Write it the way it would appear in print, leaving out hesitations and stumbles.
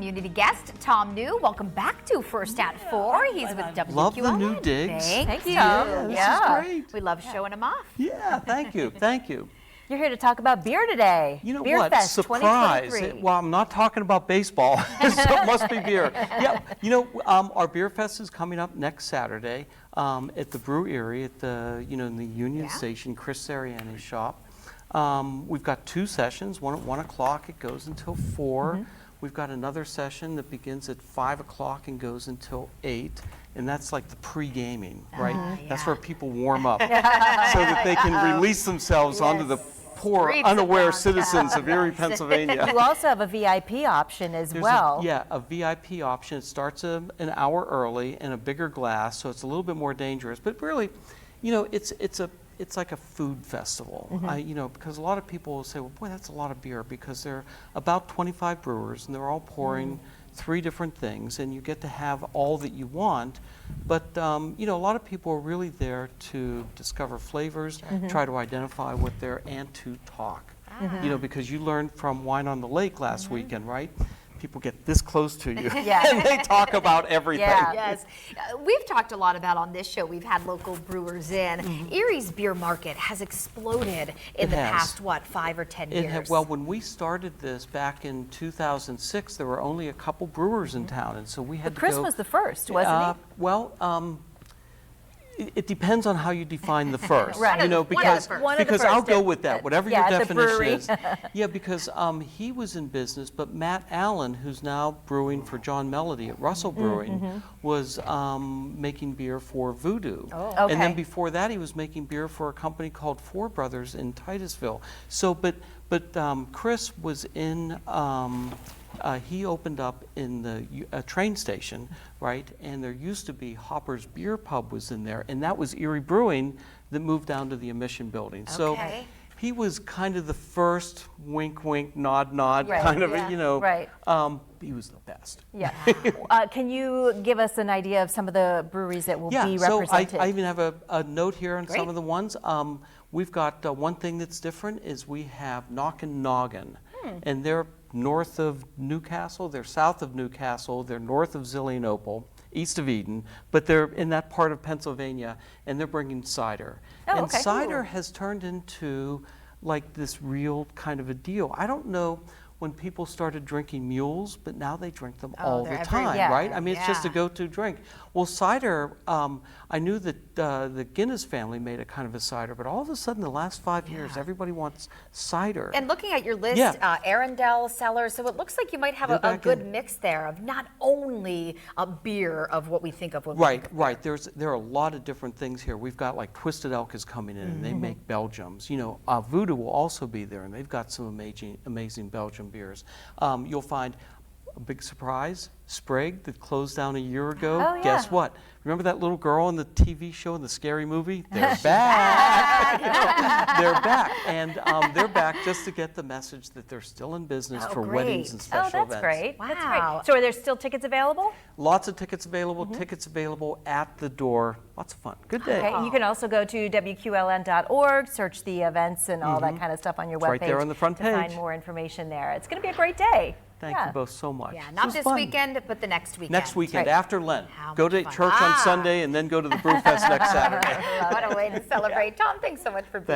Community guest Tom New, welcome back to First at 4. He's with WQLN. Love the new digs. Thank you. Yeah, this is great. We love showing them off. Yeah, thank you, thank you. You're here to talk about beer today. You know Beer what? Fest Surprise! 2023. Well, I'm not talking about baseball, so it must be beer. Yeah, you know, our Beer Fest is coming up next Saturday at the Brewerie Erie at the in the Union Station, Chris Sirianni's shop. We've got two sessions. One at 1 o'clock. It goes until 4. Mm-hmm. We've got another session that begins at 5 o'clock and goes until 8, and that's like the pre-gaming, right? That's where people warm up so that they can release themselves onto the poor, unaware citizens of Erie, Pennsylvania. You also have a VIP option as well. A VIP option. It starts an hour early in a bigger glass, so it's a little bit more dangerous. But really, it's like a food festival. Because a lot of people will say, well, boy, that's a lot of beer, because there are about 25 brewers and they're all pouring 3 different things, and you get to have all that you want. But a lot of people are really there to discover flavors, try to identify what they're, and to talk. Because you learned from Wine on the Lake last weekend, right? People get this close to you and they talk about everything. Yes. We've talked a lot about on this show, we've had local brewers in. Erie's beer market has exploded in the past, 5 or 10 years? Well, when we started this back in 2006, there were only a couple brewers in town, and so we had Chris was the first, wasn't he? Well, it depends on how you define the first, Right. because I'll go with that, whatever your definition is. Yeah, because he was in business, but Matt Allen, who's now brewing for John Melody at Russell Brewing, was making beer for Voodoo. Oh. Okay. And then before that, he was making beer for a company called Four Brothers in Titusville. So, but Chris was in. He opened up in the train station, right? And there used to be Hopper's Beer Pub was in there, and that was Erie Brewing that moved down to the Emission Building. So he was kind of the first wink, wink, nod, nod kind of, he was the best. Yeah. Can you give us an idea of some of the breweries that will be represented? So I even have a note here on some of the ones. We've got one thing that's different is we have Knock and Noggin, and they're north of Newcastle, they're south of Newcastle, they're north of Zelienople, east of Eden, but they're in that part of Pennsylvania, and they're bringing cider. Cider has turned into like this real kind of a deal. I don't know when people started drinking mules, but now they drink them all the time, right? I mean, it's just a go-to drink. Well, cider, I knew that the Guinness family made a kind of a cider, but all of a sudden, the last 5 years, everybody wants cider. And looking at your list, Arundel, Cellars, so it looks like you might have a good mix there of not only a beer of what we think of when we think of beer. There are a lot of different things here. We've got like Twisted Elk is coming in, and they make Belgiums. Voodoo will also be there, and they've got some amazing Belgian beers. You'll find a big surprise, Sprague, that closed down a year ago. Guess what? Remember that little girl in the TV show in the Scary Movie? They're back. They're back, and they're back just to get the message that they're still in business for weddings and special events. That's great. Wow. That's great. So are there still tickets available? Lots of tickets available. Tickets available at the door. Lots of fun. Good day. Okay. You can also go to WQLN.org, search the events and all that kind of stuff on your webpage. Right there on the front page. To find more information there. It's going to be a great day. Thank you both so much. Yeah, not this weekend, but the next weekend. Next weekend, after Lent. Go to church on Sunday and then go to the Brew Fest next Saturday. What a way to celebrate. Tom, thanks so much for being here.